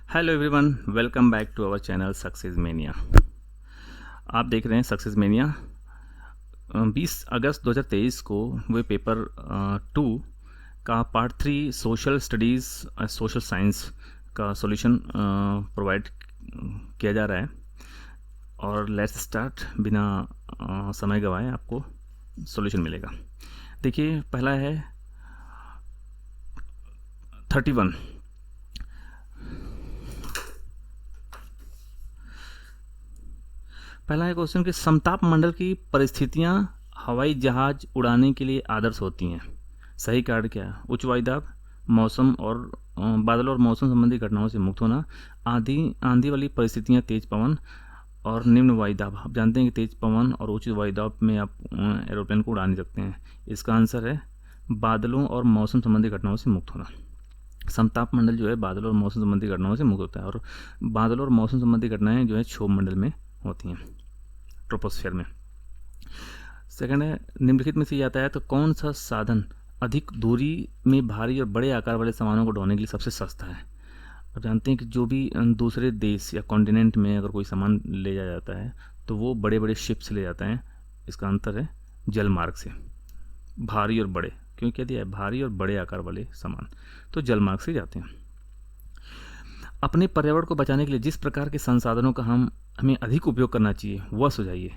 Hello everyone, welcome back to our channel Success Mania. आप देख रहे हैं सक्सेस मेनिया। 20 अगस्त 2023 को वे पेपर 2 का part 3 social studies social science का सॉल्यूशन प्रोवाइड किया जा रहा है। और लेट्स स्टार्ट, बिना समय गवाए आपको सॉल्यूशन मिलेगा। देखिए, पहला है 31। पहला है क्वेश्चन कि समताप मंडल की परिस्थितियां हवाई जहाज उड़ाने के लिए आदर्श होती हैं। सही कार्ड क्या है? उच्च वायुदाब, मौसम और बादल और मौसम संबंधी घटनाओं से मुक्त होना, आंधी आंधी वाली परिस्थितियां, तेज पवन और निम्न वायुदाब। आप जानते हैं कि तेज पवन और उच्च वायुदाब में आप एरोप्लेन को उड़ा नहीं सकते हैं। इसका आंसर है बादलों और मौसम संबंधी घटनाओं से मुक्त होना। समताप मंडल जो है बादल और मौसम संबंधी घटनाओं से मुक्त होता है, और बादल और मौसम संबंधी घटनाएं जो है क्षोभ मंडल में होती हैं, ट्रोपोस्फेयर में। सेकंड है, निम्नलिखित में से यातायात तो कौन सा साधन अधिक दूरी में भारी और बड़े आकार वाले सामानों को ढोने के लिए सबसे सस्ता है? आप जानते हैं कि जो भी दूसरे देश या कॉन्टिनेंट में अगर कोई सामान ले जाया जाता है तो वो बड़े बड़े शिप से ले जाता है। इसका अंतर है जल मार्ग से। भारी और बड़े, क्यों कह दिया है? भारी और बड़े आकार वाले सामान तो जल मार्ग से जाते हैं। अपने पर्यावरण को बचाने के लिए जिस प्रकार के संसाधनों का हमें अधिक उपयोग करना चाहिए वह सुझाइए।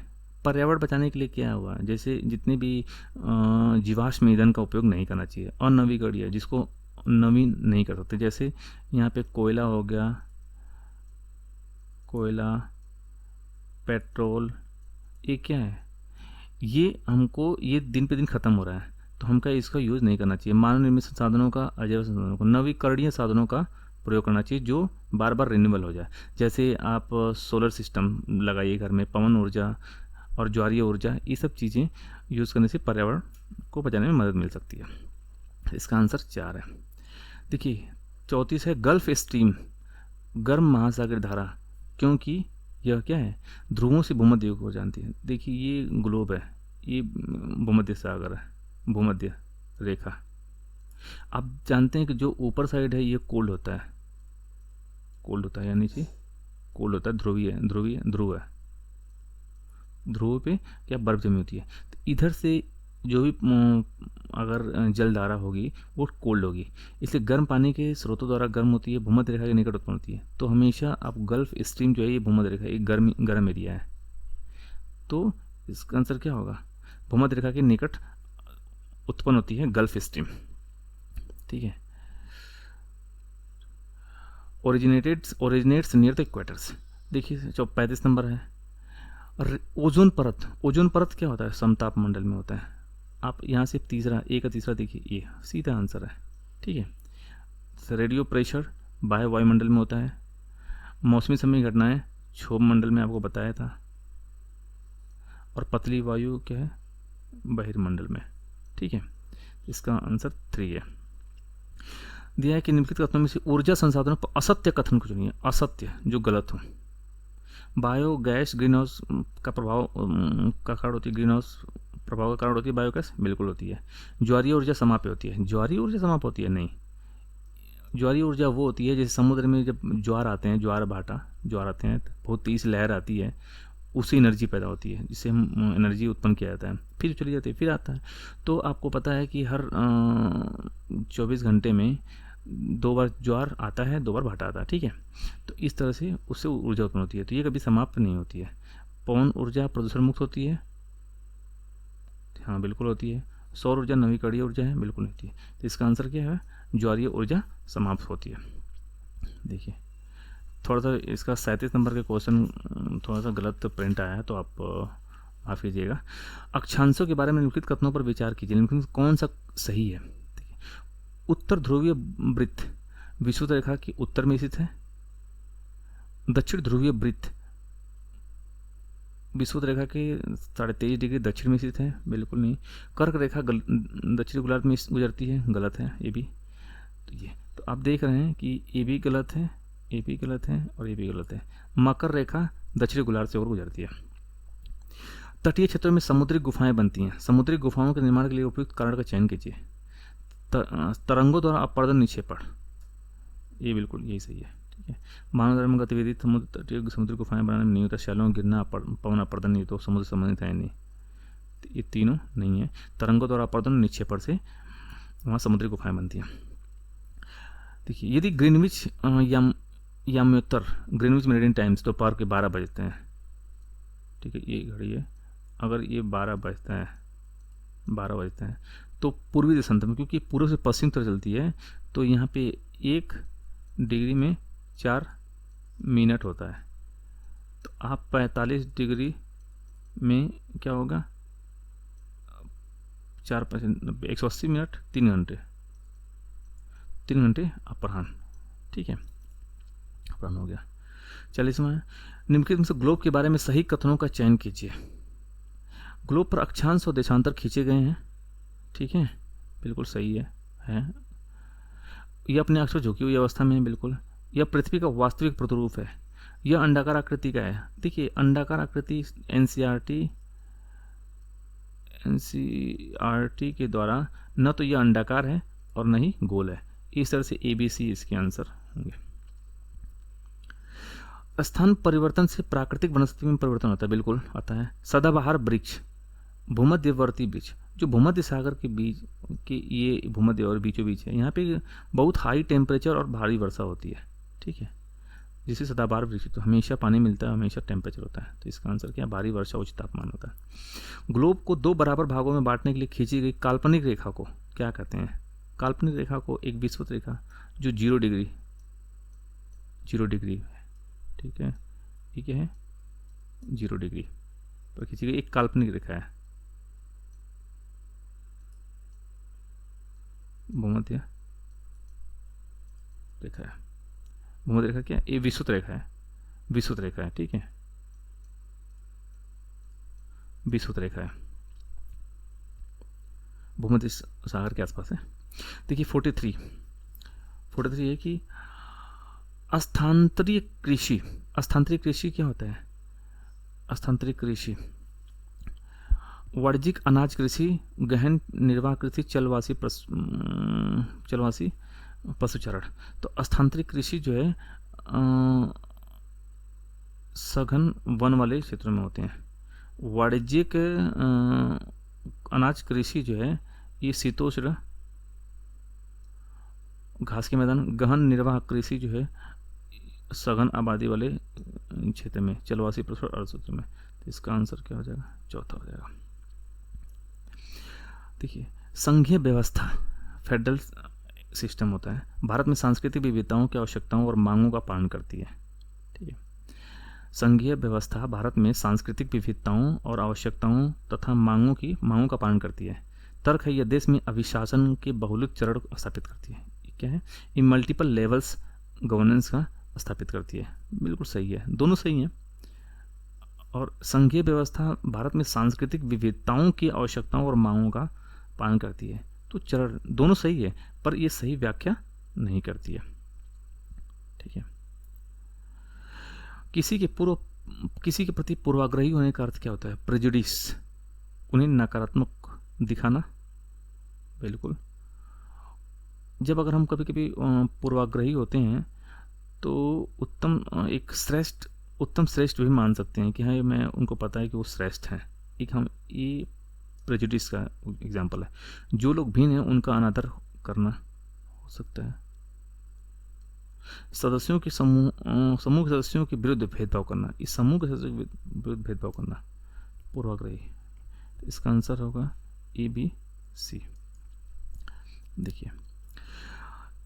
पर्यावरण बचाने के लिए क्या हुआ? जैसे जितने भी जीवाश्म ईंधन का उपयोग नहीं करना चाहिए, अनवीकरणीय जिसको नवीन नहीं कर सकते, जैसे यहाँ पे कोयला हो गया, कोयला, पेट्रोल, ये क्या है? ये दिन पे दिन खत्म हो रहा है, तो हमका इसका यूज़ नहीं करना चाहिए। मानव निर्मित संसाधनों का, अजैव संसाधनों को, नवीकरणीय साधनों का प्रयोग करना चाहिए जो बार बार रिन्यूएबल हो जाए। जैसे आप सोलर सिस्टम लगाइए घर में, पवन ऊर्जा और ज्वारीय ऊर्जा, ये सब चीज़ें यूज़ करने से पर्यावरण को बचाने में मदद मिल सकती है। इसका आंसर 4 है। देखिए 34 है, गल्फ स्ट्रीम, गर्म महासागर धारा, क्योंकि यह क्या है? ध्रुवों से भूमध्य युग हो जानती है। देखिए ये ग्लोब है, ये भूमध्य सागर है, भूमध्य रेखा। आप जानते हैं कि जो ऊपर साइड है ये कोल्ड होता है, या नीचे कोल्ड होता है, ध्रुव है। ध्रुव पे क्या बर्फ जमी होती है, तो इधर से जो भी अगर जल धारा होगी वो कोल्ड होगी, इसलिए गर्म पानी के स्रोतों द्वारा गर्म होती है, भूमध्य रेखा के निकट उत्पन्न होती है। तो हमेशा आप गल्फ स्ट्रीम जो है ये भूमध्य रेखा, ये गर्म एरिया है, तो इसका आंसर क्या होगा? भूमध्य रेखा के निकट उत्पन्न होती है गल्फ स्ट्रीम। ठीक है। Originates near the equators. देखिए 35 नंबर है, ओजोन परत क्या होता है? समताप मंडल में होता है। आप यहाँ से एक का तीसरा देखिए, ये सीधा आंसर है। ठीक है। रेडियो प्रेशर बाह्य वायुमंडल में होता है। मौसमी समय घटनाएं क्षोभ मंडल में आपको बताया था। और पतली वायु क्या है? बहिर्मंडल में। ठीक है, इसका आंसर 3 है। दिया है कि निम्नलिखित कथनों में से ऊर्जा संसाधनों पर असत्य कथन को चुनिए। असत्य जो गलत हो। बायोगैस ग्रीन हाउस का प्रभाव का कारण होती है, ग्रीन हाउस प्रभाव का कारण होती है बायोगैस, बिल्कुल होती है। ज्वारीय ऊर्जा समाप्य होती है। ज्वारीय ऊर्जा समाप्त होती है? नहीं। ज्वारीय ऊर्जा वो होती है जैसे समुद्र में जब ज्वार आते हैं, ज्वार आते हैं, तो बहुत तेज लहर आती है, उससे एनर्जी पैदा होती है, जिससे हम एनर्जी उत्पन्न किया जाता है, फिर चली जाती है, फिर आता है। तो आपको पता है कि हर 24 घंटे में 2 बार ज्वार आता है, 2 बार भाटा आता है। ठीक है, तो इस तरह से उससे ऊर्जा उत्पन्न होती है, तो ये कभी समाप्त नहीं होती है। पवन ऊर्जा प्रदूषण मुक्त होती है, हाँ बिल्कुल होती है। सौर ऊर्जा नवीकरणीय ऊर्जा है, बिल्कुल नहीं होती है। तो इसका आंसर क्या है? ज्वारीय ऊर्जा समाप्त होती है। देखिए थोड़ा सा इसका 37 नंबर का क्वेश्चन थोड़ा सा गलत प्रिंट आया है, तो आप माफ़ कीजिएगा। अक्षांशों के बारे में निम्नलिखित कथनों पर विचार कीजिए। निम्नलिखित कौन सा सही है? उत्तर ध्रुवीय वृत्त विषुवत रेखा के उत्तर में स्थित है। दक्षिण ध्रुवीय वृत्त विषुवत रेखा के 23.5 डिग्री दक्षिण में स्थित है, बिल्कुल नहीं। कर्क रेखा दक्षिणी गोलार्ध में गुजरती है, गलत है ये भी। तो आप देख रहे हैं कि ये भी गलत है, ये भी गलत है और ये भी गलत है। मकर रेखा दक्षिणी गोलार्ध से होकर गुजरती है। तटीय क्षेत्रों में समुद्री गुफाएं बनती हैं। समुद्री गुफाओं के निर्माण के लिए उपयुक्त कारण का चयन कीजिए। तरंगों द्वारा अपवर्तन निक्षेपण, ये बिल्कुल यही सही है। ठीक है। मानव द्वारा गतिविधि समुद्र तटीय समुद्री गुफाएं बनाने में नहीं होता, शैलों गिरना पवन अपर्दन ये तो समुद्र संबंधित है नहीं, ये तीनों नहीं है। तरंगों द्वारा अपर्दन निक्षेपण से वहाँ समुद्री गुफाएं बनती हैं। देखिए यदि ग्रीनविच याम्योत्तर ग्रीनविच मेरिडियन टाइम्स दोपहर के 12 बजते हैं, ठीक है, ये घड़ी है, अगर ये 12 बजते हैं तो पूर्वी दिशांतर में, क्योंकि पूर्व से पश्चिम तरफ चलती है, तो यहाँ पे 1 डिग्री में 4 मिनट होता है, तो आप 45 डिग्री में क्या होगा, 4 180 मिनट, 3 घंटे अपराह्न, ठीक है, अपराह्न हो गया। 40वां निम्नलिखित में से ग्लोब के बारे में सही कथनों का चयन कीजिए। ग्लोब पर अक्षांश और देशांतर खींचे गए हैं, ठीक है, बिल्कुल सही है। यह अपने अक्ष पर झुकी हुई अवस्था में है, बिल्कुल। यह पृथ्वी का वास्तविक प्रतिरूप है। यह अंडाकार आकृति का है। देखिए अंडाकार आकृति एनसीईआरटी के द्वारा न तो यह अंडाकार है और न ही गोल है। इस तरह से ABC इसके आंसर होंगे। स्थान परिवर्तन से प्राकृतिक वनस्पति में परिवर्तन होता है, बिल्कुल आता है। सदाबहार वृक्ष, भूमध्यवर्ती वृक्ष, जो भूमध्य सागर के बीच के, ये भूमध्य और बीचों बीच है, यहाँ पे बहुत हाई टेम्परेचर और भारी वर्षा होती है, ठीक है, जिसे सदाबहार वृक्ष, तो हमेशा पानी मिलता है, हमेशा टेम्परेचर होता है, तो इसका आंसर क्या, भारी वर्षा उच्च तापमान होता है। ग्लोब को 2 बराबर भागों में बांटने के लिए खींची गई काल्पनिक रेखा को क्या कहते हैं? काल्पनिक रेखा को एक विषुवत रेखा जो 0 डिग्री है, ठीक है, ये क्या है, 0 डिग्री पर खींची गई एक काल्पनिक रेखा है, भूमध्य रेखा है। भूमध्य रेखा क्या है? ये विषुवत रेखा है, ठीक है, विषुवत रेखा है, भूमध्य सागर के आसपास है। देखिए 43 है कि स्थानांतरित कृषि क्या होता है? स्थानांतरित कृषि वाणिज्यिक अनाज कृषि, गहन निर्वाह कृषि, चलवासी पशुचारण। तो स्थानांतरित कृषि जो है सघन वन वाले क्षेत्रों में होते हैं। वाणिज्यिक अनाज कृषि जो है ये शीतोष्ण घास के मैदान, गहन निर्वाह कृषि जो है सघन आबादी वाले क्षेत्र में, चलवासी पशु और क्षेत्र में। तो इसका आंसर क्या हो जाएगा? चौथा हो जाएगा। देखिए संघीय व्यवस्था फेडरल सिस्टम होता है, भारत में सांस्कृतिक विविधताओं की आवश्यकताओं और मांगों का पालन करती है, ठीक है। संघीय व्यवस्था भारत में सांस्कृतिक विविधताओं और आवश्यकताओं तथा मांगों का पालन करती है। तर्क है यह देश में अभिशासन के बहुलक चरण स्थापित करती है। ये क्या है? ये मल्टीपल लेवल्स गवर्नेंस का स्थापित करती है, बिल्कुल सही है, दोनों सही हैं। और संघीय व्यवस्था भारत में सांस्कृतिक विविधताओं की आवश्यकताओं और मांगों का पालन करती है, तो चरण दोनों सही है, पर यह सही व्याख्या नहीं करती है, ठीक है। किसी के प्रति पूर्वाग्रही होने का अर्थ क्या होता है? प्रेजुडिस, उन्हें नकारात्मक दिखाना, बिल्कुल। जब अगर हम कभी कभी पूर्वाग्रही होते हैं तो उत्तम श्रेष्ठ भी मान सकते हैं कि हाँ मैं उनको पता है कि वो श्रेष्ठ हैं, एक हम ये प्रेजुडिस का एग्जाम्पल है। जो लोग भिन्न हैं उनका अनादर करना हो सकता है। सदस्यों के समूह के सदस्यों के विरुद्ध भेदभाव करना, इस समूह के सदस्यों के विरुद्ध भेदभाव करना, पूर्वाग्रही। तो इसका आंसर होगा ABC। देखिए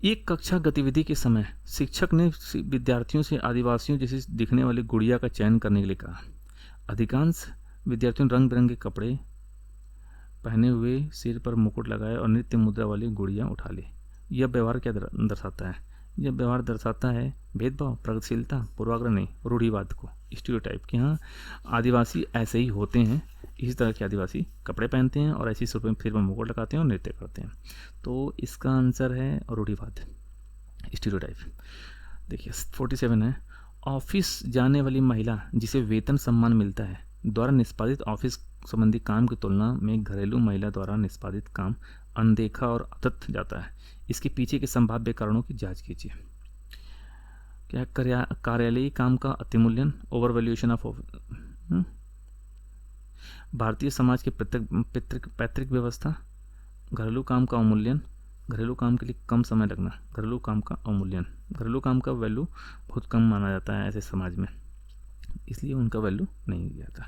एक कक्षा गतिविधि के समय शिक्षक ने विद्यार्थियों से आदिवासियों जैसे दिखने वाली गुड़िया का चयन करने के लिए कहा। अधिकांश विद्यार्थियों ने रंग बिरंगे कपड़े पहने हुए, सिर पर मुकुट लगाए और नृत्य मुद्रा वाली गुड़िया उठा ली। यह व्यवहार क्या दर्शाता है? यह व्यवहार दर्शाता है भेदभाव, प्रगतिशीलता, पूर्वाग्रह नहीं, रूढ़िवाद को, स्टीरियोटाइप कि हाँ आदिवासी ऐसे ही होते हैं, इसी तरह के आदिवासी कपड़े पहनते हैं और ऐसी सिर पर मुकुट लगाते हैं और नृत्य करते हैं। तो इसका आंसर है रूढ़िवाद, स्टीरियोटाइप। देखिए 47 है ऑफिस जाने वाली महिला जिसे वेतन सम्मान मिलता है द्वारा निष्पादित ऑफिस संबंधी काम की तुलना में घरेलू महिला द्वारा निष्पादित काम अनदेखा और अतत जाता है। इसके पीछे के संभाव्य कारणों की जांच कीजिए। क्या है? कार्यालयी काम का अतिमूल्यन, over valuation of. Bharatiya Samaj की पैतृक व्यवस्था, घरेलू काम का अवमूल्यन, घरेलू काम के लिए कम समय लगना, घरेलू काम का अवमूल्यन। घरेलू काम का वैल्यू बहुत कम माना जाता है ऐसे समाज में, इसलिए उनका वैल्यू नहीं दिया जाता।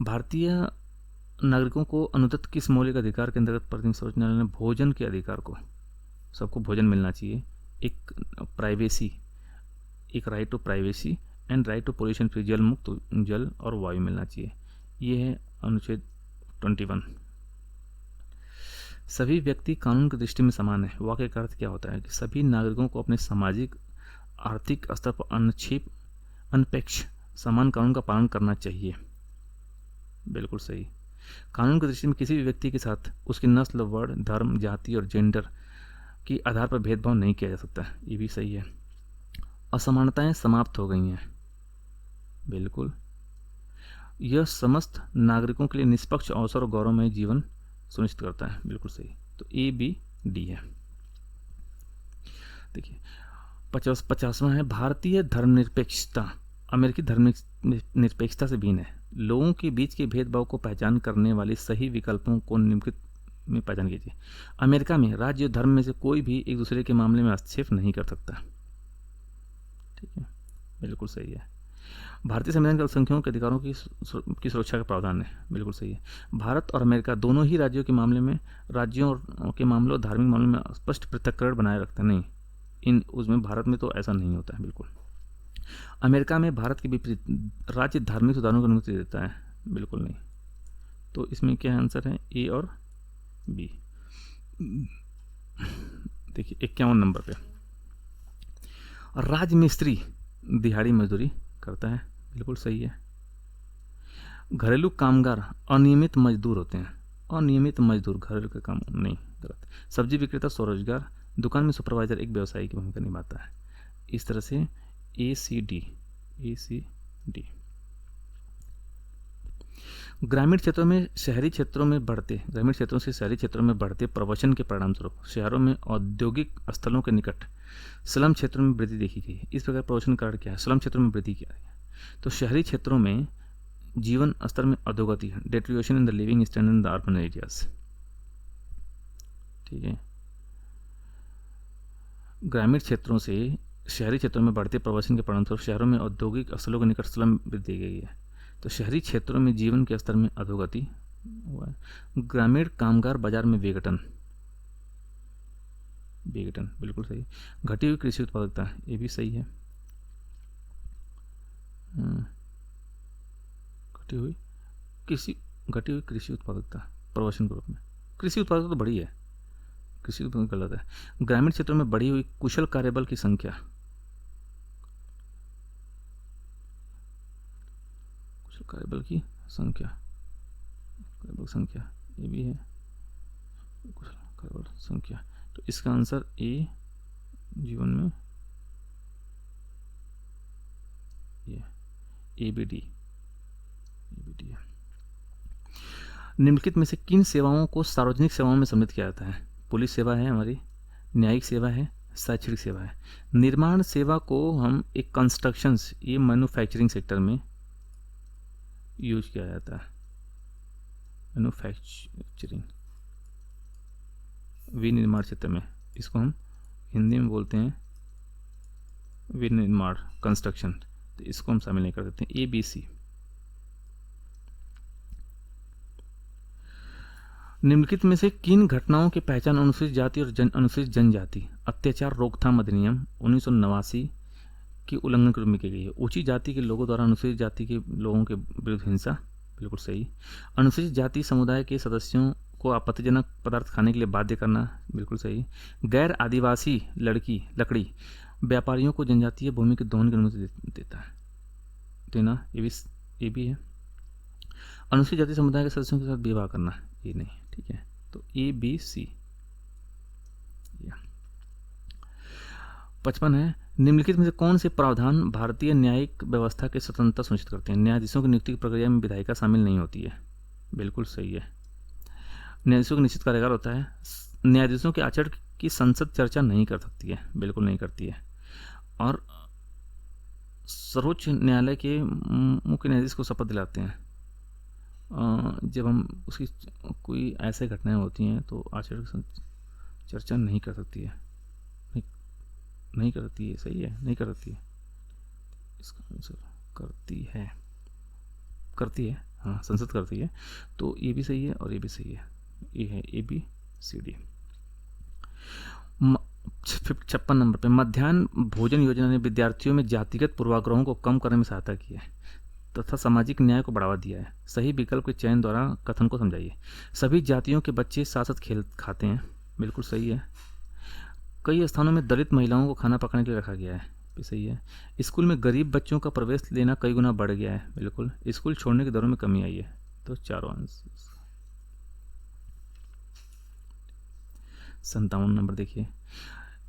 भारतीय नागरिकों को अनुदत्त किस मौलिक अधिकार के अंतर्गत प्रतिनिधि सर्वोच्च न्यायालय ने भोजन के अधिकार को, सबको भोजन मिलना चाहिए, एक प्राइवेसी, एक right to privacy and right to pollution free, जल मुक्त जल और वायु मिलना चाहिए, ये है अनुच्छेद 21। सभी व्यक्ति कानून की दृष्टि में समान है, वाक्य का अर्थ क्या होता है कि सभी नागरिकों को अपने सामाजिक आर्थिक स्तर पर अनपेक्ष समान कानून का पालन करना चाहिए। बिल्कुल सही। कानून की दृष्टि में किसी भी व्यक्ति के साथ उसकी नस्ल, वर्ण, धर्म, जाति और जेंडर के आधार पर भेदभाव नहीं किया जा सकता, ये भी सही है। असमानताएं समाप्त हो गई हैं, बिल्कुल। यह समस्त नागरिकों के लिए निष्पक्ष अवसर और गौरवमय जीवन सुनिश्चित करता है, बिल्कुल सही। तो ए बी डी है। देखिए 50वां है, भारतीय धर्मनिरपेक्षता अमेरिकी धर्मनिरपेक्षता से भिन्न है। लोगों के बीच के भेदभाव को पहचान करने वाले सही विकल्पों को निम्नलिखित में पहचान कीजिए। अमेरिका में राज्य और धर्म में से कोई भी एक दूसरे के मामले में हस्तक्षेप नहीं कर सकता, ठीक है, बिल्कुल सही है। भारतीय संविधान के अल्पसंख्यकों के अधिकारों की सुरक्षा का प्रावधान है, बिल्कुल सही है। भारत और अमेरिका दोनों ही राज्यों के मामलों के मामलों और धार्मिक मामलों में स्पष्ट पृथक्करण बनाए रखते हैं, नहीं उसमें भारत में तो ऐसा नहीं होता है, बिल्कुल। अमेरिका में भारत के विपरीत राज्य धार्मिक सुधारों की अनुमति देता है, बिल्कुल नहीं। तो इसमें क्या आंसर है, ए और बी। देखिए 51 नंबर पे, राजमिस्त्री दिहाड़ी मजदूरी करता है, बिल्कुल सही है। घरेलू कामगार अनियमित मजदूर होते हैं, अनियमित मजदूर घरेलू का काम नहीं, गलत। सब्जी विक्रेता स्वरोजगार, दुकान में सुपरवाइजर एक व्यवसायी की भूमिका निभाता है। इस तरह से ए सी डी। ग्रामीण क्षेत्रों से शहरी क्षेत्रों में बढ़ते प्रवसन के परिणामस्वरूप शहरों में औद्योगिक स्थलों के निकट स्लम क्षेत्रों में वृद्धि देखी गई। इस प्रकार प्रवसन का कारण क्या है, स्लम क्षेत्रों में वृद्धि क्या है। तो शहरी क्षेत्रों में जीवन स्तर में अधोगति, deterioration in the living standard in the urban areas, ठीक है। ग्रामीण क्षेत्रों से शहरी क्षेत्रों में बढ़ते प्रवासन के परिणामस्वरूप शहरों में औद्योगिक स्थलों के निकट स्लम वृद्धि गई है। तो शहरी क्षेत्रों में जीवन के स्तर में अधोगति हुआ है। ग्रामीण कामगार बाजार में विघटन, बिल्कुल सही। घटी हुई कृषि उत्पादकता, ये भी सही है। घटी हुई कृषि उत्पादकता प्रवसन के रूप में, कृषि उत्पादकता तो बढ़ी है, कृषि उत्पादकता गलत है। ग्रामीण क्षेत्रों में बढ़ी हुई कुशल कार्यबल की संख्या, कार्यबल की संख्या, ये भी है कार्यबल संख्या। तो इसका आंसर ए जीवन में ये ए बी डी है। निम्नलिखित में से किन सेवाओं को सार्वजनिक सेवाओं में सम्मिलित किया जाता है। पुलिस सेवा है हमारी, न्यायिक सेवा है, शैक्षणिक सेवा है। निर्माण सेवा को हम एक कंस्ट्रक्शंस, ये मैन्युफैक्चरिंग सेक्टर में यूज किया जाता है, मैन्युफैक्चरिंग, विनिर्माण क्षेत्र में। इसको हम हिंदी में बोलते हैं विनिर्माण, कंस्ट्रक्शन, तो इसको हम शामिल नहीं कर देते। A B C. निम्नलिखित में से किन घटनाओं की पहचान अनुसूचित जाति और अनुसूचित जनजाति अत्याचार रोकथाम अधिनियम 1989 की उल्लंघन के रूप में की गई है। ऊंची जाति के लोगों द्वारा अनुसूचित जाति के लोगों के विरुद्ध हिंसा, बिल्कुल सही। अनुसूचित जाति समुदाय के सदस्यों को आपत्तिजनक पदार्थ खाने के लिए बाध्य करना, बिल्कुल सही। गैर आदिवासी लकड़ी व्यापारियों को जनजातीय भूमि के दोहन की अनुमति देना, ये भी है। अनुसूचित जाति समुदाय के सदस्यों के साथ विवाह करना, ये नहीं, ठीक है। तो ए बी सी। 55 है, निम्नलिखित में से कौन से प्रावधान भारतीय न्यायिक व्यवस्था की स्वतंत्रता सुनिश्चित करते हैं। न्यायाधीशों की नियुक्ति की प्रक्रिया में विधायिका शामिल नहीं होती है, बिल्कुल सही है। न्यायाधीशों का निश्चित कार्यकाल होता है। न्यायाधीशों के आचरण की संसद चर्चा नहीं कर सकती है, बिल्कुल नहीं करती है। और सर्वोच्च न्यायालय के मुख्य न्यायाधीश को शपथ दिलाते हैं। जब हम उसकी कोई ऐसे घटनाएं होती हैं तो आचार्य चर्चा नहीं कर सकती है, नहीं कर सकती है, सही है, नहीं कर सकती है, इसका आंसर करती है, हाँ संसद करती है, तो ये भी सही है और ये भी सही है, ये है ABCD। 56 नंबर पे, मध्याह्न भोजन योजना ने विद्यार्थियों में जातिगत पूर्वाग्रहों को कम करने में सहायता की है तथा सामाजिक न्याय को बढ़ावा दिया है। सही विकल्प के चयन द्वारा कथन को समझाइए। सभी जातियों के बच्चे साथ साथ खेल खाते हैं, बिल्कुल सही है। कई स्थानों में दलित महिलाओं को खाना पकाने के लिए रखा गया है, भी सही है। स्कूल में गरीब बच्चों का प्रवेश लेना कई गुना बढ़ गया है, बिल्कुल। स्कूल छोड़ने की दरों में कमी आई है, तो चारों आंसर। 57 नंबर देखिए,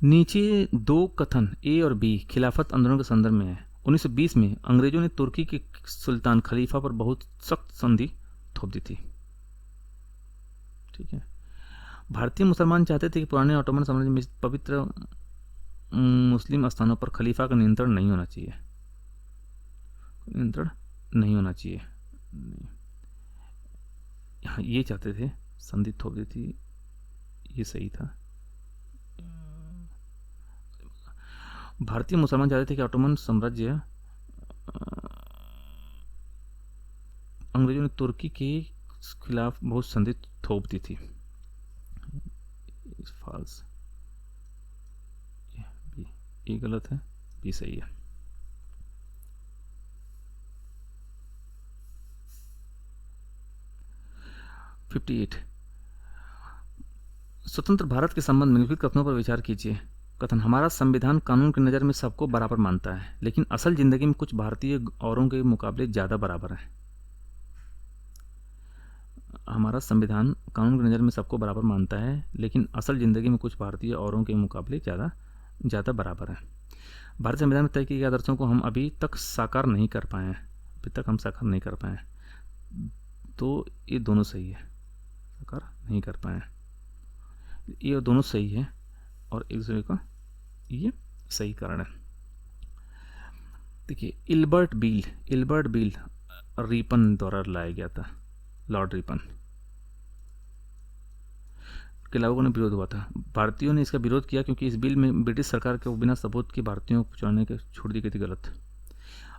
नीचे दो कथन A और B खिलाफत आंदोलन के संदर्भ में है। 1920 में अंग्रेजों ने तुर्की के सुल्तान खलीफा पर बहुत सख्त संधि थोप दी थी, ठीक है। भारतीय मुसलमान चाहते थे कि पुराने ऑटोमन साम्राज्य में पवित्र मुस्लिम स्थानों पर खलीफा का नियंत्रण नहीं होना चाहिए, यहाँ ये चाहते थे, संधि थोप दी थी, ये सही था। भारतीय मुसलमान चाहते थे कि ऑटोमन साम्राज्य अंग्रेजों ने तुर्की के खिलाफ बहुत संधि थोप दी थी, फॉल्स, ये गलत है, बी सही है। स्वतंत्र भारत के संबंध में निम्नलिखित कथनों पर विचार कीजिए। कथन, हमारा संविधान कानून की नज़र में सबको बराबर मानता है, लेकिन असल जिंदगी में कुछ भारतीय औरों के मुकाबले ज़्यादा बराबर है। हमारा संविधान कानून की नज़र में सबको बराबर मानता है, लेकिन असल ज़िंदगी में कुछ भारतीय औरों के मुकाबले ज़्यादा बराबर है। भारतीय संविधान में तय किए गए आदर्शों को हम अभी तक साकार नहीं कर पाए हैं, तो ये दोनों सही है, साकार नहीं कर पाए हैं, ये दोनों सही है और एक दूसरे का ये सही कारण है। देखिए, इल्बर्ट बिल रिपन द्वारा लाया गया था, लॉर्ड रिपन के लोगों ने विरोध हुआ था। भारतीयों ने इसका विरोध किया क्योंकि इस बिल में ब्रिटिश सरकार को बिना सबूत के भारतीयों को चुनाने के छोड़ दी गई थी, गलत।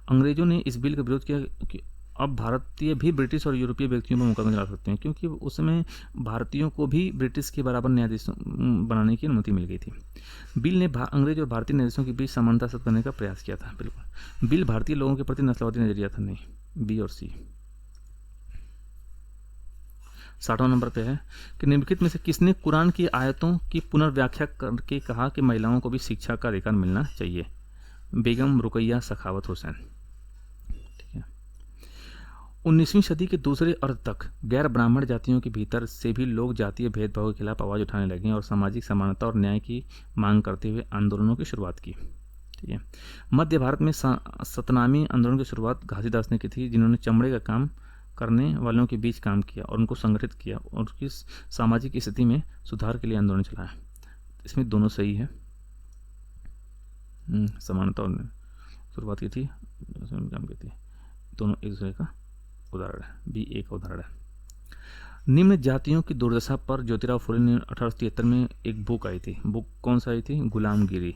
अंग्रेजों ने इस बिल का विरोध किया कि अब भारतीय भी ब्रिटिश और यूरोपीय व्यक्तियों पर मुकदमा चला सकते हैं, क्योंकि उस समय भारतीयों को भी ब्रिटिश के बराबर न्यायाधीश बनाने की अनुमति मिल गई थी। बिल ने अंग्रेज और भारतीय न्यायाधीशों के बीच समानता साध करने का प्रयास किया था, बिल्कुल। बिल भारतीय लोगों के प्रति नस्लवादी नजरिया था, नहीं, बी और सी। 60वां नंबर पे है कि निम्नलिखित में से किसने कुरान की आयतों की पुनर्व्याख्या करके कहा कि महिलाओं को भी शिक्षा का अधिकार मिलना चाहिए? बेगम रुकैया सखावत हुसैन, ठीक है। 19वीं सदी के दूसरे अर्ध तक गैर ब्राह्मण जातियों के भीतर से भी लोग जातीय भेदभाव के खिलाफ आवाज़ उठाने लगे और सामाजिक समानता और न्याय की मांग करते हुए आंदोलनों की शुरुआत की, ठीक है। मध्य भारत में सतनामी आंदोलन की शुरुआत घासीदास ने की थी, जिन्होंने चमड़े का काम करने वालों के बीच काम किया और उनको संगठित किया और उसकी सामाजिक स्थिति में सुधार के लिए आंदोलन चलाया। इसमें दोनों सही है, समानता और शुरुआत की थी, काम की थी, दोनों एक दूसरे का उदाहरण है, बी एक उदाहरण है। निम्न जातियों की दुर्दशा पर ज्योतिराव फुले ने 1873 में एक बुक आई थी, बुक कौन सा आई थी? गुलामगिरी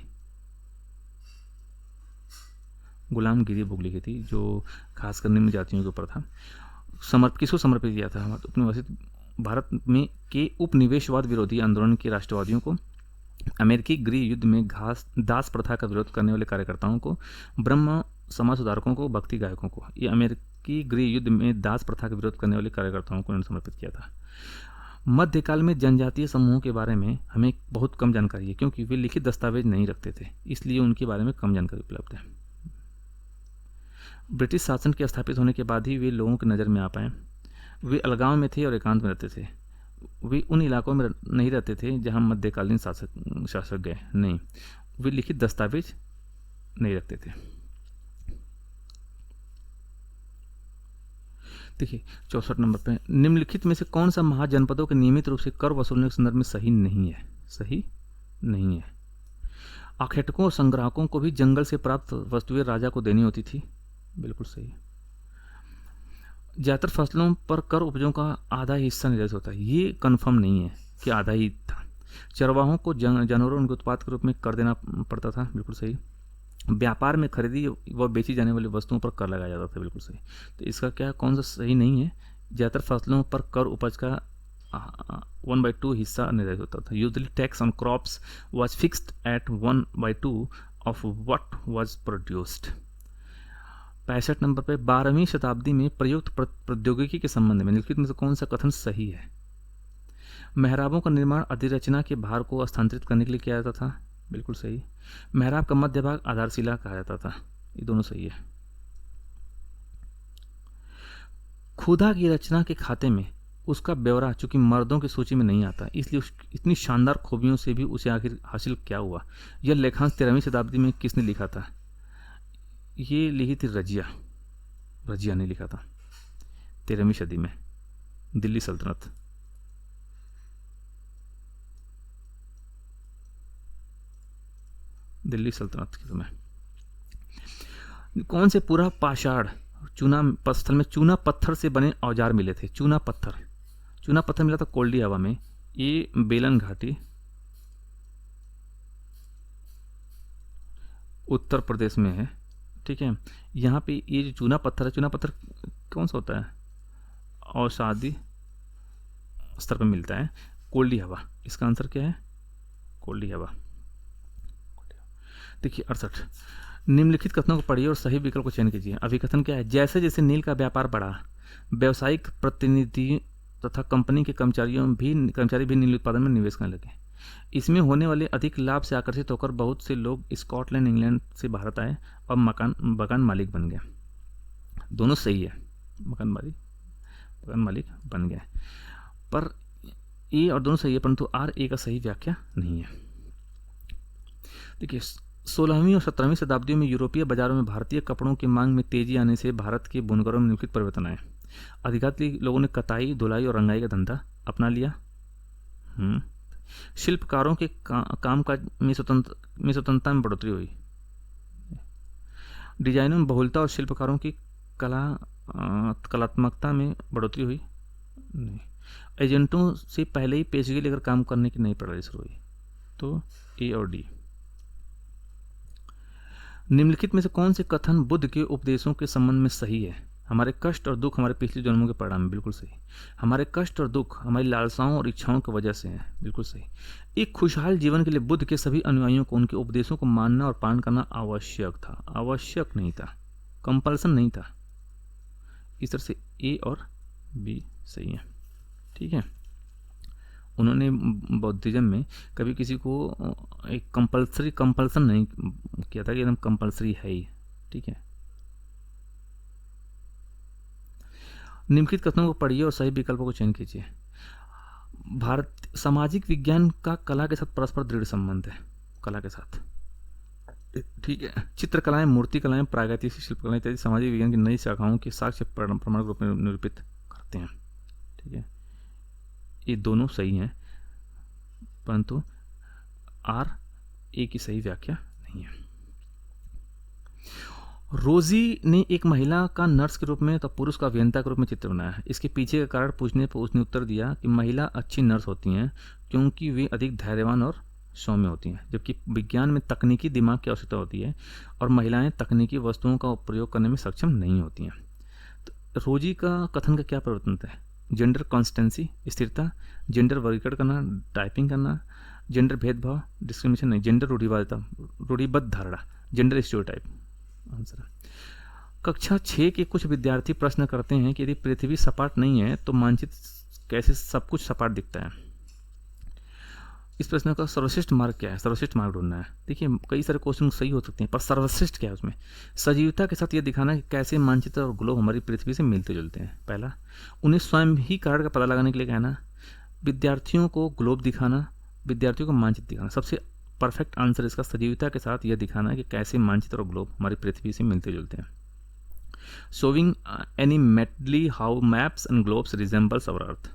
बुक लिखी थी, जो खासकर निम्न जातियों के ऊपर था। किसको समर्पित किया था? उपनिवेशित भारत में के उपनिवेशवाद विरोधी आंदोलन के राष्ट्रवादियों को, अमेरिकी गृह युद्ध में दास प्रथा का विरोध करने वाले कार्यकर्ताओं को, ब्रह्म समाज सुधारकों को, भक्ति गायकों को। ये अमेरिकी गृह युद्ध में दास प्रथा का विरोध करने वाले कार्यकर्ताओं को उन्होंने समर्पित किया था। मध्यकाल में जनजातीय समूहों के बारे में हमें बहुत कम जानकारी है, क्योंकि वे लिखित दस्तावेज नहीं रखते थे, इसलिए उनके बारे में कम जानकारी उपलब्ध है। ब्रिटिश शासन के स्थापित होने के बाद ही वे लोगों की नज़र में आ पाए। वे अलगाव में थे और एकांत में रहते थे। वे उन इलाकों में नहीं रहते थे जहां मध्यकालीन शासक गए, नहीं, वे लिखित दस्तावेज नहीं रखते थे। देखिए 64 नंबर पे, निम्नलिखित में से कौन सा महाजनपदों के नियमित रूप से कर वसूलने के संदर्भ में सही नहीं है? आखेटकों और संग्राहकों को भी जंगल से प्राप्त वस्तुएं राजा को देनी होती थी। बिल्कुल सही। ज़्यादातर फसलों पर कर उपजों का आधा हिस्सा निर्धारित होता है, ये कंफर्म नहीं है कि आधा ही था। चरवाहों को जानवरों उनके उत्पाद के रूप में कर देना पड़ता था। बिल्कुल सही। व्यापार में खरीदी व बेची जाने वाली वस्तुओं पर कर लगाया जाता था। बिल्कुल सही। तो इसका क्या कौन सा सही नहीं है? ज़्यादातर फसलों पर कर उपज का 1/2 हिस्सा निर्धारित होता था। Usually tax on crops was fixed at 1/2 of what was produced. 65 number पे 12वीं शताब्दी में प्रयुक्त प्रौद्योगिकी के संबंध में निम्नलिखित में से कौन सा कथन सही है? मेहराबों का निर्माण अधिरचना के भार को स्थानांतरित करने के लिए किया जाता था। बिल्कुल सही। मेहराब का मध्य भाग आधारशिला कहा जाता था। ये दोनों सही है। खुदा की रचना के खाते में उसका ब्यौरा चूंकि मर्दों की सूची में नहीं आता, इसलिए इतनी शानदार खूबियों से भी उसे आखिर हासिल क्या हुआ? यह लेखांश 13वीं शताब्दी में किसने लिखा था? ये लिखी थी रजिया। रजिया ने लिखा था 13वीं सदी में, दिल्ली सल्तनत। दिल्ली सल्तनत के समय। कौन से पूरा पाषाण चूना स्थल में चूना पत्थर से बने औजार मिले थे? चूना पत्थर मिला था कोल्डी हवा में। ये बेलन घाटी उत्तर प्रदेश में है। ठीक है। यहाँ पे ये जो चूना पत्थर है, चूना पत्थर कौन सा होता है? औषधि स्तर पर मिलता है। कोल्डी हवा, इसका आंसर क्या है? कोल्डी हवा। देखिए 68। निम्नलिखित कथनों को पढ़िए और सही विकल्प को चयन कीजिए। अभिकथन क्या है? जैसे जैसे नील का व्यापार बढ़ा, व्यावसायिक प्रतिनिधि तथा कंपनी के कर्मचारी भी नील उत्पादन में निवेश करने लगे। इसमें होने वाले अधिक लाभ से आकर्षित होकर बहुत से लोग स्कॉटलैंड, इंग्लैंड से भारत आए और बगान मालिक बन गए। दोनों सही है। बगान मालिक बन गए, पर ए और दोनों सही है, परंतु आर ए का सही व्याख्या नहीं है। देखिए 16वीं और 17वीं शताब्दियों में यूरोपीय बाजारों में भारतीय कपड़ों की मांग में तेजी आने से भारत के बुनकरों में निम्नलिखित परिवर्तन आए। अधिकाधिक लोगों ने कताई, धुलाई और रंगाई का धंधा अपना लिया। शिल्पकारों के कामकाज में स्वतंत्रता में बढ़ोतरी हुई। डिजाइनों में बहुलता और शिल्पकारों की कलात्मकता में बढ़ोतरी हुई। नहीं। एजेंटों से पहले ही पेशगी लेकर काम करने की नई प्रणाली शुरू हुई। तो ए और डी। निम्नलिखित में से कौन से कथन बुद्ध के उपदेशों के संबंध में सही है? हमारे कष्ट और दुख हमारे पिछले जन्मों के परिणाम। बिल्कुल सही। हमारे कष्ट और दुख हमारी लालसाओं और इच्छाओं की वजह से हैं। बिल्कुल सही। एक खुशहाल जीवन के लिए बुद्ध के सभी अनुयायियों को उनके उपदेशों को मानना और पालन करना आवश्यक था। आवश्यक नहीं था, कंपल्सन नहीं था। इस तरह से ए और बी सही है। ठीक है। उन्होंने बौद्धिज्म में कभी किसी को एक कंपल्सन नहीं किया था कि एकदम कंपल्सरी है ही। ठीक है। निम्नलिखित कथनों को पढ़िए और सही विकल्पों को चयन कीजिए। भारत सामाजिक विज्ञान का कला के साथ परस्पर दृढ़ संबंध है। कला के साथ। ठीक है। चित्रकलाएं, मूर्तिकलाएं, प्रागैतिहासिक शिल्पकलाएं इत्यादि सामाजिक विज्ञान की नई शाखाओं के साक्ष्य प्रमाणिक रूप में निरूपित करते हैं। ठीक है। ये दोनों सही हैं, परंतु आर ए की सही व्याख्या नहीं है। रोजी ने एक महिला का नर्स के रूप में तो पुरुष का अभियंता के रूप में चित्र बनाया है। इसके पीछे का कारण पूछने पर उसने उत्तर दिया कि महिला अच्छी नर्स होती हैं क्योंकि वे अधिक धैर्यवान और सौम्य होती हैं, जबकि विज्ञान में तकनीकी दिमाग की आवश्यकता होती है और महिलाएं तकनीकी वस्तुओं का प्रयोग करने में सक्षम नहीं होती हैं। तो रोजी का कथन का क्या परिवर्तन है? जेंडर कॉन्स्टेंसी, स्थिरता, जेंडर वर्गीकरण करना, टाइपिंग करना, जेंडर भेदभाव, डिस्क्रिमिनेशन नहीं, जेंडर रूढ़िबद्ध धारणा, जेंडर स्टीरियोटाइप आंसर है। कक्षा 6 के कुछ विद्यार्थी प्रश्न करते हैं कि यदि पृथ्वी सपाट नहीं है तो मानचित्र कैसे सब कुछ सपाट दिखता है? इस प्रश्न का सर्वश्रेष्ठ मार्ग क्या है? सर्वश्रेष्ठ मार्ग ढूंढना है। देखिए कई सारे क्वेश्चन सही हो सकते हैं, पर सर्वश्रेष्ठ क्या है उसमें? सजीवता के साथ यह दिखाना कि कैसे मानचित्र और ग्लोब हमारी पृथ्वी से मिलते जुलते हैं। पहला, उन्हें स्वयं ही कारण का पता लगाने के लिए कहना, विद्यार्थियों को ग्लोब दिखाना, विद्यार्थियों को मानचित्र दिखाना। सबसे परफेक्ट आंसर इसका सजीवता के साथ यह दिखाना कि कैसे मानचित्र और ग्लोब हमारी पृथ्वी से मिलते जुलते हैं। Showing animatedly how maps and globes resembles our earth.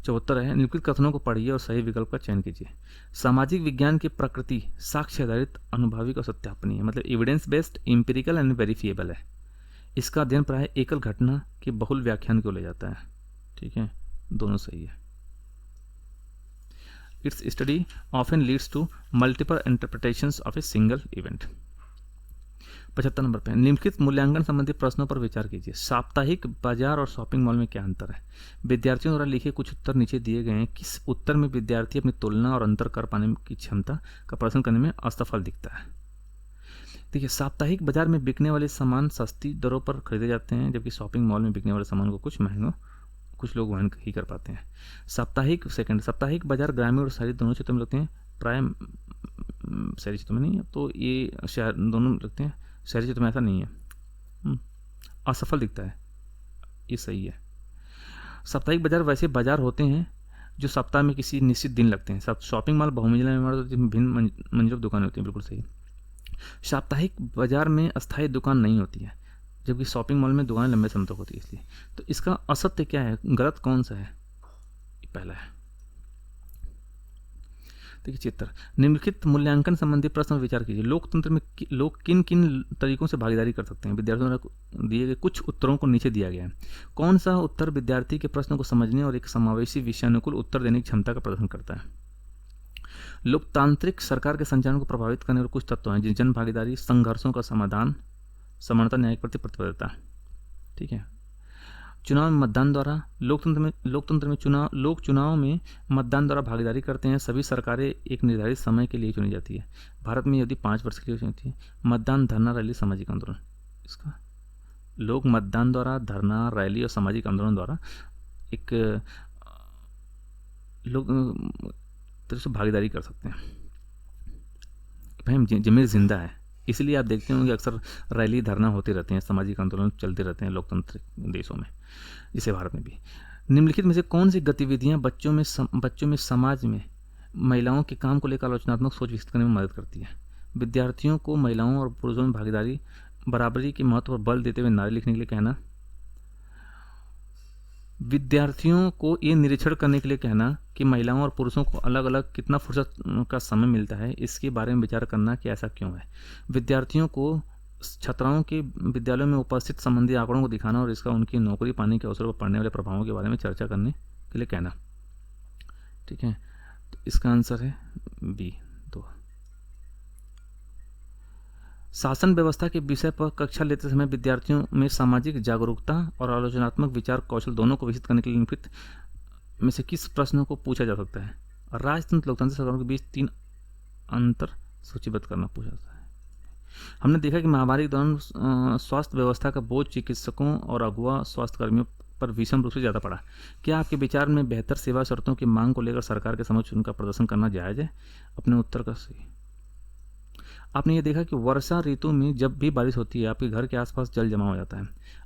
74 है, निम्नलिखित कथनों को पढ़िए और सही विकल्प का चयन कीजिए। सामाजिक विज्ञान की प्रकृति साक्ष्य आधारित, अनुभाविक और सत्यापनीय, मतलब evidence based, empirical and verifiable है। इसका अध्ययन प्राय एकल घटना के बहुल व्याख्यान को ले जाता है। ठीक है, दोनों सही है। It's study often leads to multiple interpretations of a single event. 75 नंबर पे निम्नलिखित मूल्यांकन संबंधी प्रश्नों पर विचार कीजिए। साप्ताहिक बाजार और शॉपिंग मॉल में क्या अंतर है? विद्यार्थियों द्वारा लिखे कुछ उत्तर नीचे दिए गए हैं। किस उत्तर में विद्यार्थी अपनी तुलना और अंतर कर पाने की क्षमता का प्रदर्शन करने में असफल दिखता है? देखिए, साप्ताहिक बाजार में बिकने वाले सामान सस्ती दरों पर खरीदे जाते हैं, जबकि शॉपिंग मॉल में बिकने वाले सामान को कुछ महंगा कुछ लोग वहन ही कर पाते हैं। साप्ताहिक बाजार ग्रामीण और शहरी दोनों क्षेत्रों में लगते हैं, प्राय शहरी क्षेत्रों में नहीं है, तो ये शहर दोनों लगते हैं, शहरी क्षेत्र में ऐसा नहीं है। असफल दिखता है, ये सही है। साप्ताहिक बाजार वैसे बाजार होते हैं जो सप्ताह में किसी निश्चित दिन लगते हैं। सब शॉपिंग मॉल बहुमंजिला इमारत होती है, भिन्न मंजिलों दुकानें होती हैं, बिल्कुल सही। साप्ताहिक बाजार में अस्थायी दुकान नहीं होती है, जबकि शॉपिंग मॉल में दुकानें लंबे समय तक होती है। इसलिए तो इसका असत्य क्या है, गलत कौन सा है? पहला है। देखिए चित्र, निम्नलिखित मूल्यांकन संबंधी प्रश्न पर विचार कीजिए। लोकतंत्र में लोग किन किन तरीकों से भागीदारी कर सकते हैं? विद्यार्थियों द्वारा दिए गए कुछ उत्तरों को नीचे दिया गया है। कौन सा उत्तर विद्यार्थी के प्रश्न को समझने और एक समावेशी विषयानुकूल उत्तर देने की क्षमता का प्रदर्शन करता है? लोकतांत्रिक सरकार के संचालन को प्रभावित करने वाले कुछ तत्व हैं, जिन जन भागीदारी, संघर्षों का समाधान, समानता, न्याय के प्रति प्रतिबद्धता। ठीक है। चुनाव में मतदान द्वारा, लोकतंत्र में चुनाव में मतदान द्वारा भागीदारी करते हैं। सभी सरकारें एक निर्धारित समय के लिए चुनी जाती है। भारत में यदि 5 वर्ष के लिए चुनी है। मतदान, धरना, रैली, सामाजिक आंदोलन। इसका लोग मतदान द्वारा, धरना, रैली और सामाजिक आंदोलन द्वारा एक लोग तरह से भागीदारी कर सकते हैं। भाई हम जमीर जिंदा है, इसलिए आप देखते होंगे अक्सर रैली, धरना होते रहते हैं, सामाजिक आंदोलन चलते रहते हैं लोकतांत्रिक देशों में, जैसे भारत में भी। निम्नलिखित में से कौन सी गतिविधियां बच्चों में समाज में महिलाओं के काम को लेकर आलोचनात्मक सोच विकसित करने में मदद करती है? विद्यार्थियों को महिलाओं और पुरुषों में भागीदारी, बराबरी के महत्व पर बल देते हुए नारे लिखने के लिए कहना। विद्यार्थियों को ये निरीक्षण करने के लिए कहना कि महिलाओं और पुरुषों को अलग अलग कितना फुर्सत का समय मिलता है, इसके बारे में विचार करना कि ऐसा क्यों है। विद्यार्थियों को छात्राओं के विद्यालयों में उपस्थित संबंधी आंकड़ों को दिखाना और इसका उनकी नौकरी पाने के अवसरों पर पड़ने वाले प्रभावों के बारे में चर्चा करने के लिए कहना। ठीक है, तो इसका आंसर है बी 2। शासन व्यवस्था के विषय पर कक्षा लेते समय विद्यार्थियों में सामाजिक जागरूकता और आलोचनात्मक विचार कौशल दोनों को विकसित करने के लिए निम्नलिखित में से किस प्रश्नों को पूछा जा सकता है? राजतंत्र, लोकतांत्रिक सरकारों के बीच 3 अंतर सूचीबद्ध करना पूछा जाता है। हमने देखा कि महामारी के दौरान स्वास्थ्य व्यवस्था का बोझ चिकित्सकों और अगुआ स्वास्थ्य कर्मियों पर विषम रूप से ज़्यादा पड़ा। क्या आपके विचार में बेहतर सेवा शर्तों की मांग को लेकर सरकार के समक्ष उनका प्रदर्शन करना जायज़ है? अपने उत्तर का सही। आपने ये देखा कि वर्षा ऋतु में जब भी बारिश होती है, आपके घर के आसपास जल जमा हो जाता है।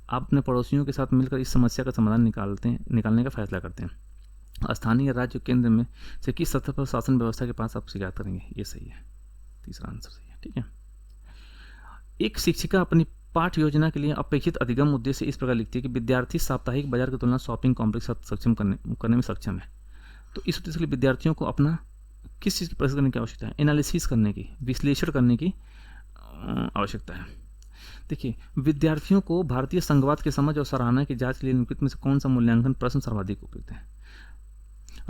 आप अपने पड़ोसियों के साथ मिलकर इस समस्या का समाधान निकालने का फैसला करते हैं। स्थानीय, राज्य, केंद्र में से किस सतह पर शासन व्यवस्था के पास आप शिकायत करेंगे? ये सही है, तीसरा आंसर सही है। ठीक है। एक शिक्षिका अपनी पाठ योजना के लिए अपेक्षित अधिगम उद्देश्य इस प्रकार लिखती है कि विद्यार्थी साप्ताहिक बाजार की तुलना शॉपिंग कॉम्प्लेक्स सक्षम करने में सक्षम है। तो इस उद्देश्य के लिए विद्यार्थियों को अपना किस चीज़ की प्रयास करने की आवश्यकता है? एनालिसिस करने की, विश्लेषण करने की आवश्यकता है। देखिए, विद्यार्थियों को भारतीय संघवाद की समझ और सराहना की जांच के लिए निम्नलिखित में से कौन सा मूल्यांकन प्रश्न सर्वाधिक उपयुक्त है?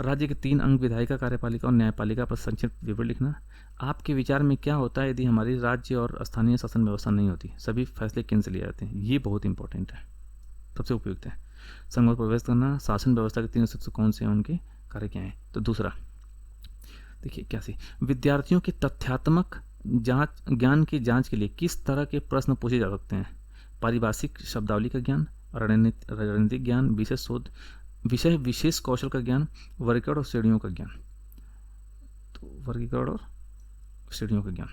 राज्य के 3 अंग विधायिका, कार्यपालिका और न्यायपालिका पर संक्षिप्त विवरण लिखना। आपके विचार में क्या होता है यदि हमारी राज्य और स्थानीय शासन व्यवस्था नहीं होती? सभी फैसले किन से लिए जाते हैं? ये बहुत इंपॉर्टेंट है, सबसे उपयुक्त है। संघवाद पर व्यवस्था करना, शासन व्यवस्था के 3 सदस्य कौन से हैं, उनके कार्य क्या हैं? तो दूसरा देखिए क्या सी, विद्यार्थियों के तथ्यात्मक ज्ञान की जांच के लिए किस तरह के प्रश्न पूछे जा सकते हैं? पारिभाषिक शब्दावली का ज्ञान, रणनीतिक ज्ञान, विषय विशेष कौशल का ज्ञान, वर्गीकरण और श्रेणियों का ज्ञान। तो वर्गीकरण और श्रेणियों का ज्ञान,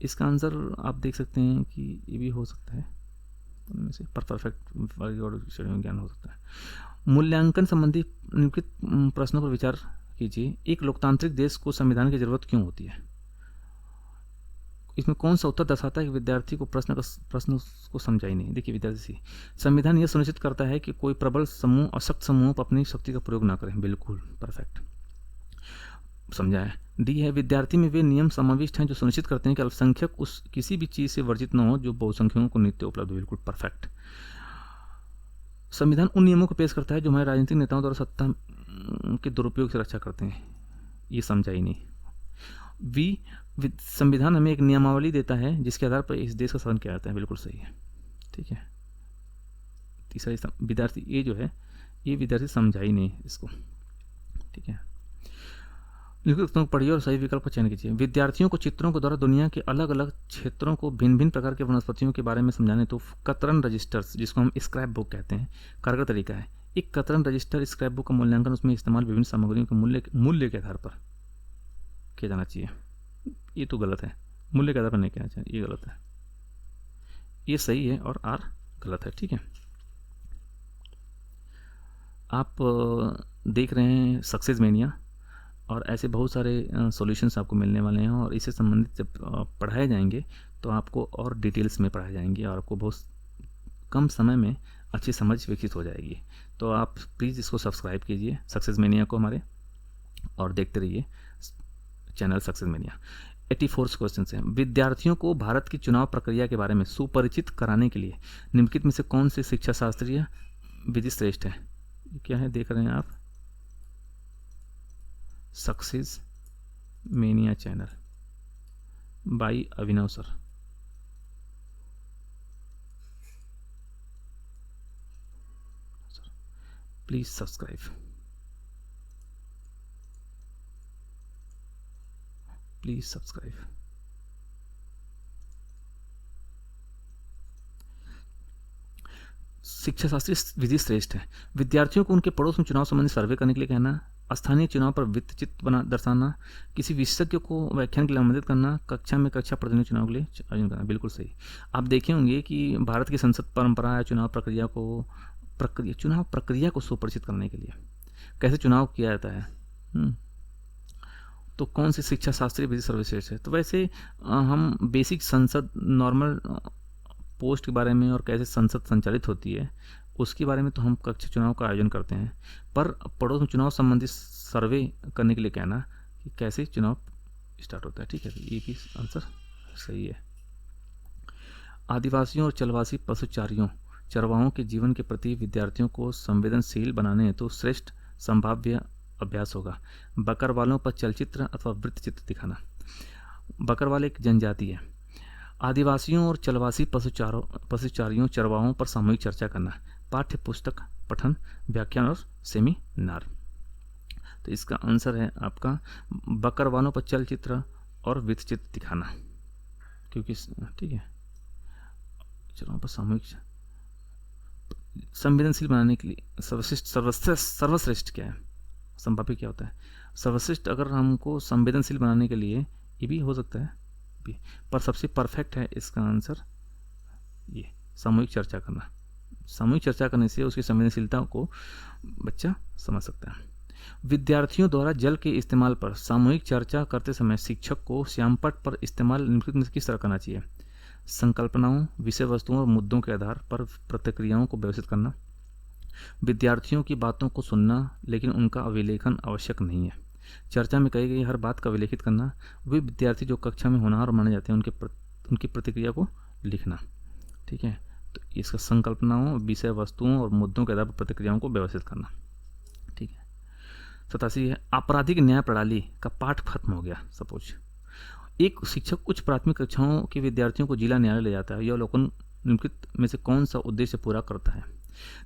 इसका आंसर आप देख सकते हैं कि ये भी हो सकता है उनमें से, परफेक्ट वर्गीकरण और श्रेणियों का ज्ञान हो सकता है। मूल्यांकन संबंधी निम्नलिखित प्रश्नों पर विचार कीजिए। एक लोकतांत्रिक देश को संविधान की जरूरत क्यों होती है? इसमें कौन सा उत्तर दर्शाता है कि विद्यार्थी को प्रश्न को समझा ही नहीं। देखिए विद्यार्थी सी, संविधान यह सुनिश्चित करता है कि कोई प्रबल समूह अशक्त समूहों पर अपनी शक्ति का प्रयोग ना करें। बिल्कुल परफेक्ट समझा है। डी है, विद्यार्थी में वे नियम समाविष्ट हैं जो सुनिश्चित करते हैं कि अल्पसंख्यक उस किसी भी चीज़ से वर्जित न हो जो बहुसंख्यकों को नित्य उपलब्ध हो। बिल्कुल परफेक्ट। संविधान उन नियमों को पेश करता है जो हमारे राजनीतिक नेताओं द्वारा सत्ता के दुरुपयोग से रक्षा करते हैं। ये समझा ही नहीं। वी, संविधान हमें एक नियमावली देता है जिसके आधार पर इस देश का शासन किया जाता है। बिल्कुल सही है। ठीक है। तीसरा विद्यार्थी ये जो है, ये विद्यार्थी समझा ही नहीं इसको। ठीक है। लिखित पढ़िए और सही विकल्प का चयन कीजिए। विद्यार्थियों को चित्रों के द्वारा दुनिया के अलग अलग क्षेत्रों को भिन्न भिन्न प्रकार के वनस्पतियों के बारे में समझाने तो कतरन रजिस्टर्स, जिसको हम स्क्रैप बुक कहते हैं, कारगर तरीका है। एक कतरन रजिस्टर स्क्रैप बुक का मूल्यांकन उसमें इस्तेमाल विभिन्न सामग्रियों के मूल्य के आधार पर किया जाना चाहिए। ये तो गलत है, मूल्य के आधार पर नहीं कहना चाहिए, ये गलत है। ये सही है और आर गलत है। ठीक है। आप देख रहे हैं सक्सेस मेनिया, और ऐसे बहुत सारे सॉल्यूशंस आपको मिलने वाले हैं, और इससे संबंधित जब पढ़ाए जाएंगे तो आपको और डिटेल्स में पढ़ाए जाएंगे और आपको बहुत कम समय में अच्छी समझ विकसित हो जाएगी। तो आप प्लीज़ इसको सब्सक्राइब कीजिए सक्सेस मेनिया को हमारे, और देखते रहिए चैनल सक्सेस मेनिया। 84 क्वेश्चन है, विद्यार्थियों को भारत की चुनाव प्रक्रिया के बारे में सुपरिचित कराने के लिए निम्नलिखित में से कौन सी शिक्षा शास्त्रीय विधि श्रेष्ठ है? क्या है देख रहे हैं आप, Success Mania channel by Abhinav sir. Please subscribe, please subscribe. शिक्षा शास्त्रीय विधि श्रेष्ठ है, विद्यार्थियों को उनके पड़ोस में चुनाव संबंधी सर्वे करने के लिए कहना, स्थानीय चुनाव पर वृत्तचित्र बना दर्शाना, किसी विशेषज्ञ को व्याख्यान के लिए आमंत्रित करना, कक्षा में कक्षा प्रतिनिधि चुनाव के लिए आयोजन करना। बिल्कुल सही। आप देखे होंगे कि भारत की संसद परंपरा या चुनाव प्रक्रिया को सुपरिचित करने के लिए कैसे चुनाव किया जाता है। तो कौन सी शिक्षा शास्त्रीय विधि सर्वश्रेष्ठ है? तो वैसे हम बेसिक संसद नॉर्मल पोस्ट के बारे में और कैसे संसद संचालित होती है उसके बारे में तो हम कक्षा चुनाव का आयोजन करते हैं, पर पड़ोस में चुनाव संबंधी सर्वे करने के लिए कहना कि कैसे चुनाव स्टार्ट होता है। ठीक है, ये भी आंसर सही है। आदिवासियों और चलवासी पशुचारियों चरवाहों के जीवन के प्रति विद्यार्थियों को संवेदनशील बनाने हेतु श्रेष्ठ संभाव्य अभ्यास होगा बकरवालों पर चलचित्र अथवा वृत्तचित्र दिखाना। बकरवाल एक जनजाति है। आदिवासियों और चलवासी पशुचारियों चरवाहों पर सामूहिक चर्चा करना, पाठ्य पुस्तक पठन, व्याख्यान और सेमिनार। तो इसका आंसर है आपका बकरवालों पर चलचित्र और वृत्तचित्र दिखाना, क्योंकि ठीक है चरवाहों पर सामूहिक संवेदनशील बनाने के लिए सर्वश्रेष्ठ क्या है, संभाव्य क्या होता है? सर्वश्रेष्ठ अगर हमको संवेदनशील बनाने के लिए ये भी हो सकता है भी, पर सबसे परफेक्ट है इसका आंसर ये सामूहिक चर्चा करना। सामूहिक चर्चा करने से उसकी संवेदनशीलता को बच्चा समझ सकता है। विद्यार्थियों द्वारा जल के इस्तेमाल पर सामूहिक चर्चा करते समय शिक्षक को श्यामपट्ट पर इस्तेमाल निम्नलिखित में किस तरह करना चाहिए? संकल्पनाओं, विषय वस्तुओं और मुद्दों के आधार पर प्रतिक्रियाओं को व्यवस्थित करना, विद्यार्थियों की बातों को सुनना लेकिन उनका अभिलेखन आवश्यक नहीं है, चर्चा में कही गई हर बात का अभिलेखित करना, वे विद्यार्थी जो कक्षा में होनहार माने जाते हैं उनकी प्रतिक्रिया को लिखना। ठीक है, तो इसका संकल्पनाओं, विषय वस्तुओं और मुद्दों के आधार पर प्रतिक्रियाओं को व्यवस्थित करना। ठीक है। 87 है, आपराधिक न्याय प्रणाली का पाठ खत्म हो गया। सपोज एक शिक्षक उच्च प्राथमिक कक्षाओं के विद्यार्थियों को जिला न्यायालय ले जाता है, यह अवलोकन निम्नलिखित में से कौन सा उद्देश्य पूरा करता है?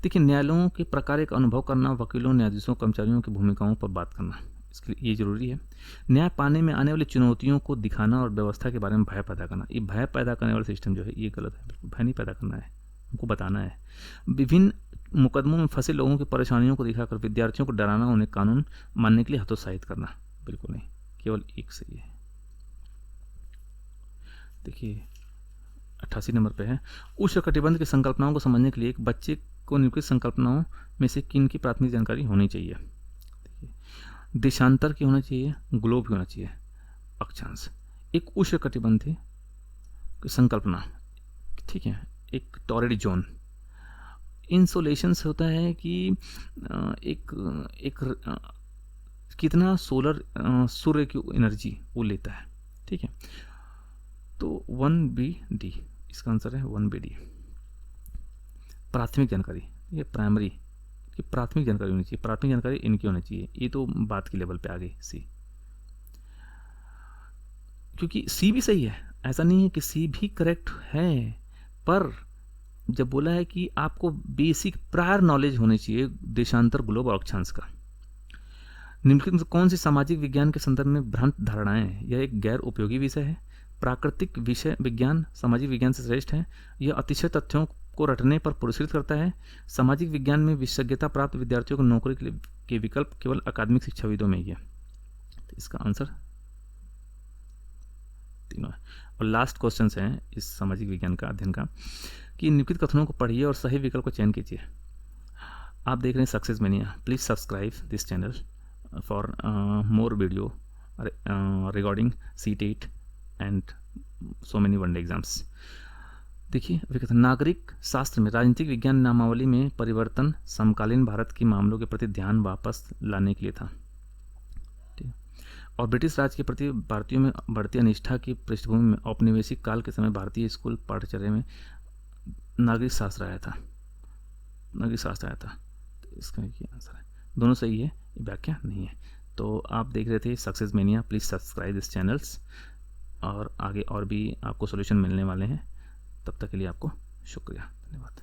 देखिए, न्यायालयों के प्रकार का अनुभव करना, वकीलों, न्यायाधीशों, कर्मचारियों की भूमिकाओं पर बात करना, इसके लिए ये जरूरी है। न्याय पाने में आने वाली चुनौतियों को दिखाना और व्यवस्था के बारे में भय पैदा करना। ये भय पैदा करने वाला सिस्टम जो है ये गलत है, बिल्कुल भय नहीं पैदा करना है, हमको बताना है। विभिन्न मुकदमों में फंसे लोगों की परेशानियों को दिखाकर विद्यार्थियों को डराना, उन्हें कानून मानने के लिए हतोत्साहित करना, बिल्कुल नहीं, केवल एक सही है। देखिए 88 नंबर पे है, उष्णकटिबंध की संकल्पनाओं को समझने के लिए एक बच्चे को निम्नलिखित संकल्पनाओं में से किन की प्राथमिक जानकारी होनी चाहिए? देशांतर की होना चाहिए, ग्लोब की होना चाहिए, अक्षांश। एक उष्णकटिबंधी संकल्पना, ठीक है। एक टॉरिड जोन, इंसोलेशंस होता है कि एक एक कितना सोलर सूर्य की एनर्जी वो लेता है, ठीक है। तो 1BD इसका आंसर है 1BD। प्राथमिक जानकारी, ये प्राइमरी की प्राथमिक जानकारी होनी चाहिए, प्राथमिक जानकारी इनकी होनी चाहिए, ये तो बात की लेवल पे आ गई सी, क्योंकि सी भी सही है, ऐसा नहीं है कि सी भी करेक्ट है, पर जब बोला है कि आपको बेसिक प्रायर नॉलेज होनी चाहिए देशांतर ग्लोब और अक्षांश का। निम्नलिखित कौन सी सामाजिक विज्ञान के संदर्भ में भ्रांत धारणाएं हैं? यह एक गैर उपयोगी विषय है, प्राकृतिक विषय विज्ञान सामाजिक विज्ञान से श्रेष्ठ है, यह अतिशय तथ्यों को रटने पर पुरस्कृत करता है, सामाजिक विज्ञान में विशेषज्ञता प्राप्त विद्यार्थियों को नौकरी के विकल्प केवल अकादमिक शिक्षाविदों में ही है। तो इसका आंसर तीनों है। और लास्ट क्वेश्चन है इस सामाजिक विज्ञान का अध्ययन का कि निम्नलिखित कथनों को पढ़िए और सही विकल्प को चयन कीजिए। आप देख रहे हैं success mania, please subscribe this channel for more video regarding CTET and so many one day exams. देखिए विकथन, नागरिक शास्त्र में राजनीतिक विज्ञान नामावली में परिवर्तन समकालीन भारत के मामलों के प्रति ध्यान वापस लाने के लिए था, ठीक। और ब्रिटिश राज के प्रति भारतीयों में बढ़ती अनिष्ठा की पृष्ठभूमि में औपनिवेशिक काल के समय भारतीय स्कूल पाठ्यचर्या में नागरिक शास्त्र आया था, नागरिक शास्त्र आया था। तो इसका ये आंसर है, दोनों सही है, ये व्याख्या नहीं है। तो आप देख रहे थे success mania, please subscribe this channels, और आगे और भी आपको सॉल्यूशन मिलने वाले हैं। तब तक के लिए आपको शुक्रिया, धन्यवाद।